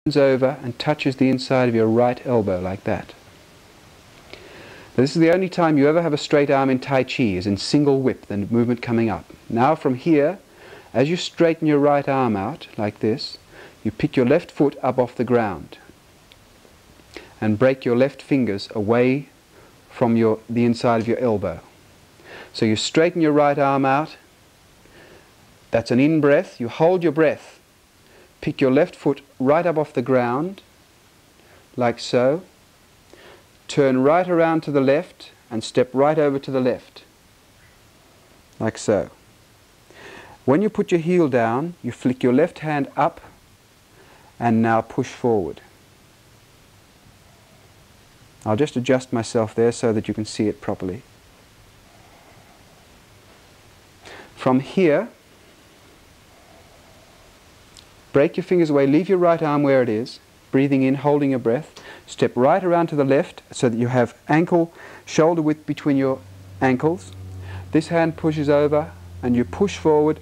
over and touches the inside of your right elbow like that. This is the only time you ever have a straight arm in Tai Chi, is in single whip, the movement coming up. Now from here, as you straighten your right arm out like this, you pick your left foot up off the ground and break your left fingers away from the inside of your elbow. So you straighten your right arm out. That's an in-breath. You hold your breath. Pick your left foot right up off the ground, like so. Turn right around to the left and step right over to the left, like so. When you put your heel down, you flick your left hand up and now push forward. I'll just adjust myself there so that you can see it properly. From here, break your fingers away, leave your right arm where it is, breathing in, holding your breath. Step right around to the left so that you have shoulder width between your ankles. This hand pushes over and you push forward.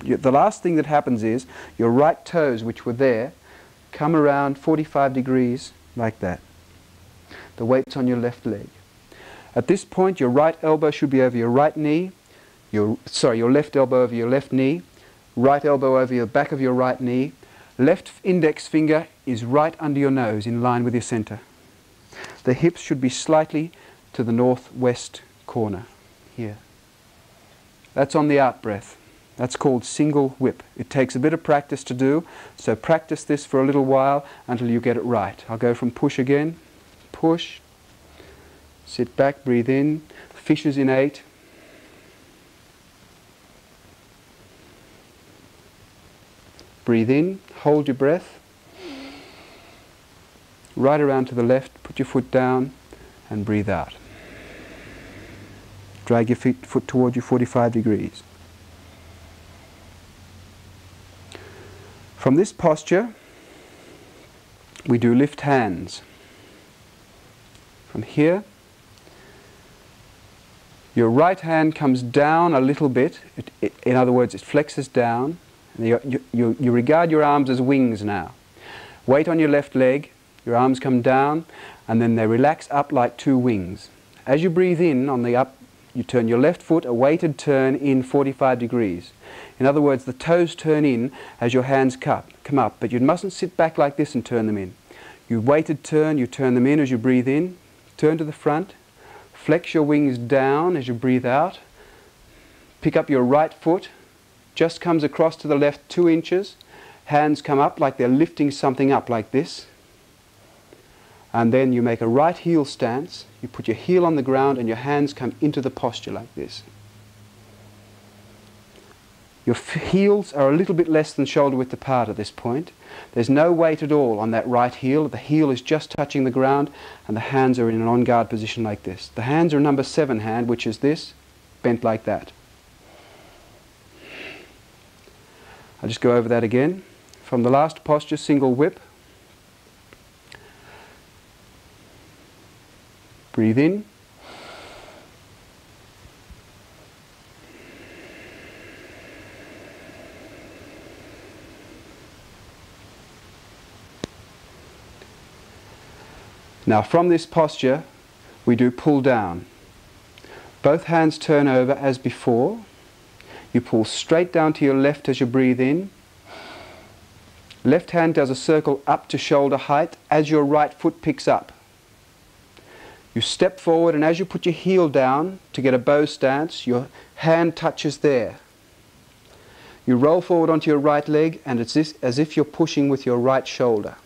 The last thing that happens is your right toes, which were there, come around 45 degrees like that. The weight's on your left leg. At this point, your right elbow should be over your right knee, your left elbow over your left knee, right elbow over your back of your right knee. Left index finger is right under your nose in line with your center. The hips should be slightly to the northwest corner here. That's on the out breath. That's called single whip. It takes a bit of practice to do, so practice this for a little while until you get it right. I'll go from push again. Push. Sit back, breathe in. Fishes in 8. Breathe in, hold your breath. Right around to the left, put your foot down and breathe out. Drag your foot toward you 45 degrees. From this posture, we do lift hands. From here, your right hand comes down a little bit. In other words, it flexes down. You regard your arms as wings now. Weight on your left leg, your arms come down, and then they relax up like 2 wings. As you breathe in on the up, you turn your left foot, a weighted turn in 45 degrees. In other words, the toes turn in as your hands come up, but you mustn't sit back like this and turn them in. You weighted turn, you turn them in as you breathe in, turn to the front, flex your wings down as you breathe out, pick up your right foot, just comes across to the left 2 inches, hands come up like they're lifting something up like this, and then you make a right heel stance. You put your heel on the ground and your hands come into the posture like this. Your heels are a little bit less than shoulder width apart at this point. There's no weight at all on that right heel. The heel is just touching the ground and the hands are in an on-guard position like this. The hands are number 7 hand, which is this, bent like that. I'll just go over that again. From the last posture, single whip. Breathe in. Now from this posture, we do pull down. Both hands turn over as before. You pull straight down to your left as you breathe in. Left hand does a circle up to shoulder height as your right foot picks up. You step forward, and as you put your heel down to get a bow stance, your hand touches there. You roll forward onto your right leg, and it's as if you're pushing with your right shoulder.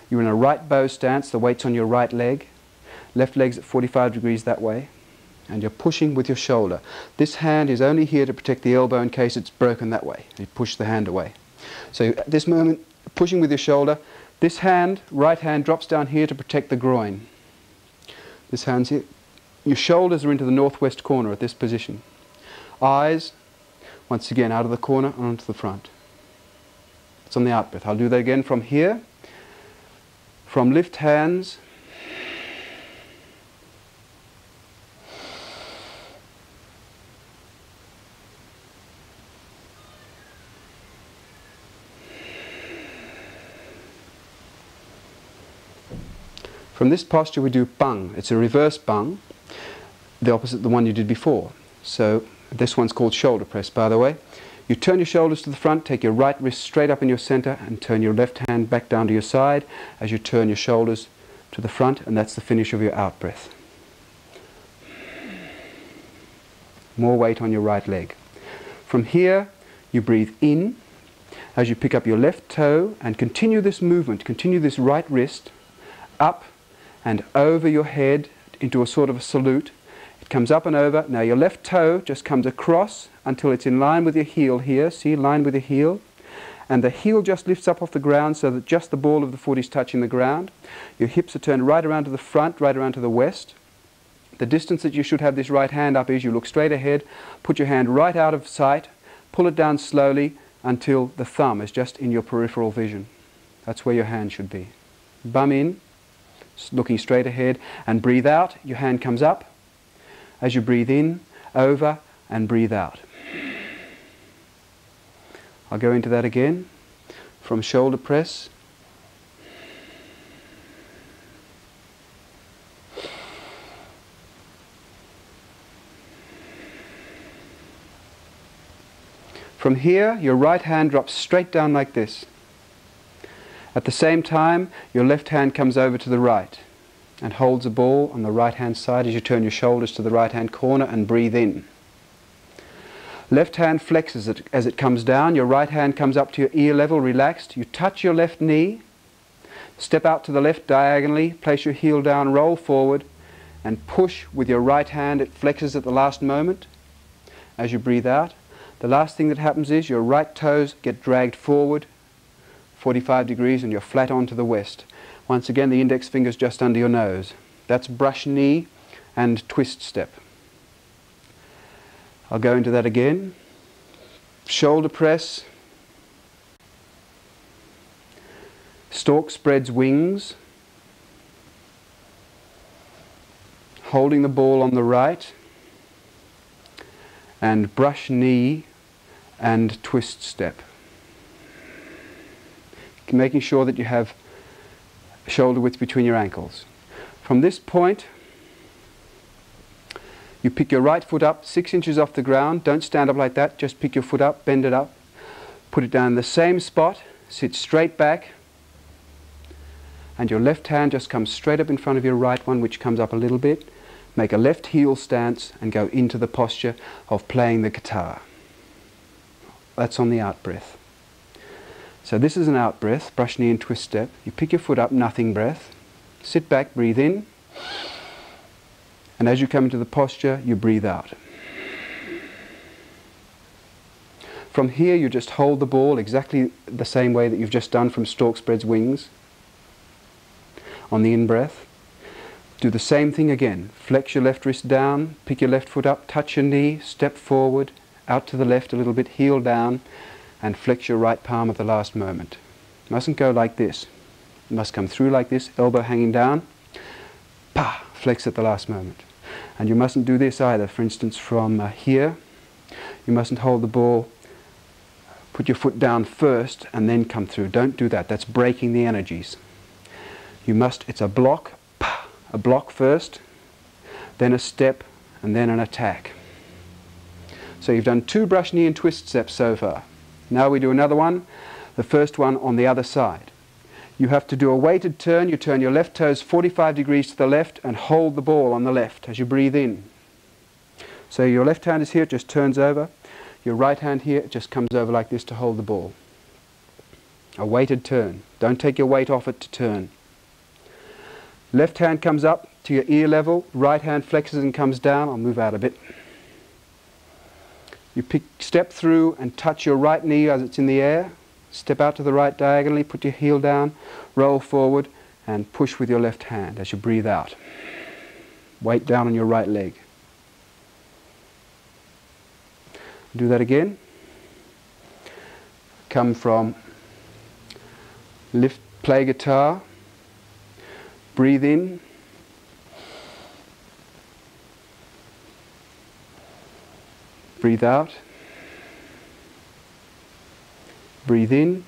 You're in a right bow stance, the weight's on your right leg. Left leg's at 45 degrees that way. And you're pushing with your shoulder. This hand is only here to protect the elbow in case it's broken that way. You push the hand away. So at this moment, pushing with your shoulder, this hand, right hand, drops down here to protect the groin. This hand's here. Your shoulders are into the northwest corner at this position. Eyes, once again, out of the corner and onto the front. It's on the out breath. I'll do that again from here. From lift hands, From this posture we do bung. It's a reverse bung, the opposite of the one you did before. So this one's called shoulder press, by the way. You turn your shoulders to the front, take your right wrist straight up in your center, and turn your left hand back down to your side as you turn your shoulders to the front, and that's the finish of your out breath. More weight on your right leg. From here, you breathe in as you pick up your left toe and continue this movement, continue this right wrist up and over your head into a sort of a salute. It comes up and over. Now your left toe just comes across until it's in line with your heel here. See, line with your heel. And the heel just lifts up off the ground so that just the ball of the foot is touching the ground. Your hips are turned right around to the front, right around to the west. The distance that you should have this right hand up is you look straight ahead, put your hand right out of sight, pull it down slowly until the thumb is just in your peripheral vision. That's where your hand should be. Bum in, looking straight ahead, and breathe out. Your hand comes up. As you breathe in, over, and breathe out. I'll go into that again. From shoulder press. From here, your right hand drops straight down like this. At the same time, your left hand comes over to the right and holds a ball on the right hand side as you turn your shoulders to the right hand corner and breathe in. Left hand flexes as it comes down. Your right hand comes up to your ear level, relaxed. You touch your left knee, step out to the left diagonally, place your heel down, roll forward, and push with your right hand. It flexes at the last moment as you breathe out. The last thing that happens is your right toes get dragged forward 45 degrees and you're flat on to the west. Once again, the index finger's just under your nose. That's brush knee and twist step. I'll go into that again. Shoulder press. Stork spreads wings. Holding the ball on the right. And brush knee and twist step. Making sure that you have shoulder width between your ankles. From this point, you pick your right foot up 6 inches off the ground. Don't stand up like that, just pick your foot up, bend it up, put it down in the same spot, sit straight back, and your left hand just comes straight up in front of your right one, which comes up a little bit. Make a left heel stance and go into the posture of playing the guitar. That's on the out breath. So this is an out breath, brush knee and twist step. You pick your foot up, nothing breath. Sit back, breathe in. And as you come into the posture, you breathe out. From here, you just hold the ball exactly the same way that you've just done from stork spreads wings. On the in-breath. Do the same thing again. Flex your left wrist down, pick your left foot up, touch your knee, step forward, out to the left a little bit, heel down, and flex your right palm at the last moment. It mustn't go like this. It must come through like this, elbow hanging down, pa, flex at the last moment. And you mustn't do this either. For instance, from here, you mustn't hold the ball, put your foot down first and then come through. Don't do that. That's breaking the energies. You must, it's a block, pa, a block first, then a step, and then an attack. So you've done 2 brush knee and twist steps so far. Now we do another one, the first one on the other side. You have to do a weighted turn. You turn your left toes 45 degrees to the left and hold the ball on the left as you breathe in. So your left hand is here, it just turns over. Your right hand here, it just comes over like this to hold the ball. A weighted turn. Don't take your weight off it to turn. Left hand comes up to your ear level, right hand flexes and comes down. I'll move out a bit. You step through and touch your right knee as it's in the air. Step out to the right diagonally, put your heel down, roll forward and push with your left hand as you breathe out. Weight down on your right leg. Do that again. Come from lift, play guitar, breathe in, breathe out, breathe in,